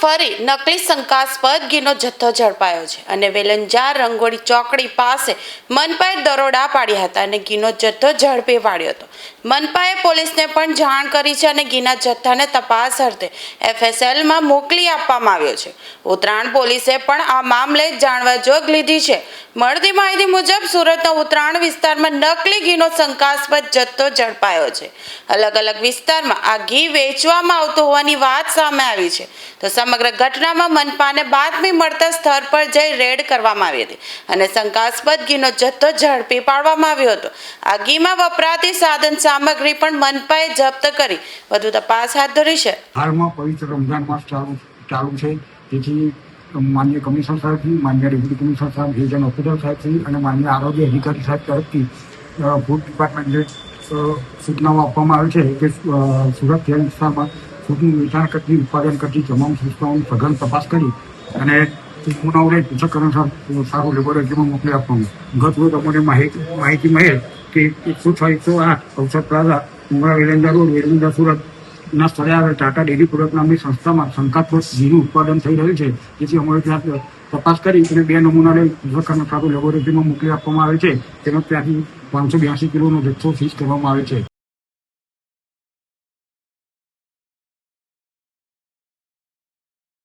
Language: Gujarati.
ફરી નકલી શંકાસ્પદ ઘીનો જથ્થો ઝડપાયો છે અને વેલંજાર રંગોળી ચોકડી પાસે મનપાએ દરોડા પાડ્યા હતા અને ઘીનો જથ્થો ઝડપી પાડ્યો હતો। મનપાએ પોલીસને પણ જાણ કરી છે અને ઘીના જથ્થાને તપાસ અર્થે FSLમાં મોકલી આપવામાં આવ્યો છે। ઉત્તરાયણ પોલીસે પણ આ મામલે જાણવાજોગ લીધી છે। મળતી માહિતી મુજબ સુરતના ઉત્તરાયણ વિસ્તારમાં નકલી ઘીનો શંકાસ્પદ જથ્થો ઝડપાયો છે। અલગ અલગ વિસ્તારમાં આ ઘી વેચવામાં આવતું હોવાની વાત સામે આવી છે। તો સમગ્ર ઘટનામાં મનપાને બાતમી મળતા સ્થળ પર જઈ રેડ કરવામાં આવી હતી અને શંકાસ્પદ ઘીનો જથ્થો ઝડપી પાડવામાં આવ્યો હતો। આ ઘીમાં વપરાતી સાધન સામગ્રી પણ મનપાએ જપ્ત કરી વધુ તપાસ હાથ ધરી છે। હાલમાં પવિત્ર રમઝાન માસ ચાલુ છે, તેથી માન્ય કમિશનર સાહેબથી, માન્ય ડેપ્યુટી કમિશનર સાહેબ, રિજન ઓફિસર સાહેબથી અને માન્ય આરોગ્ય અધિકારી સાહેબ તરફથી ફૂડ ડિપાર્ટમેન્ટને સૂચનાઓ આપવામાં આવે છે કે સુરત શહેર વિસ્તારમાં ફૂડનું વેચાણ કરતી, ઉત્પાદન કરતી તમામ સંસ્થાઓની સઘન તપાસ કરી અને નમૂનાઓને પૃથ્થકરણ સારું લેબોરેટરીમાં મોકલી આપવાનું। ગત રોજ અમને માહિતી મળે કે 106-108 અવસર પ્લાઝા, ઉમરા વેલંજા રોડ, વેલંજા સુરતના સ્થળે આવેલ ટાટા ડેરી પ્રોડક્ટ નામની સંસ્થામાં શંકાસ્પદ ઘીનું ઉત્પાદન થઈ રહ્યું છે, જેથી અમારે ત્યાં તપાસ કરી અને 2 નમૂનાને પૃથ્થકરણ સારું લેબોરેટરીમાં મોકલી આપવામાં આવે છે। તેમજ ત્યાંથી 582 કિલોનો જથ્થો સીઝ કરવામાં આવે છે।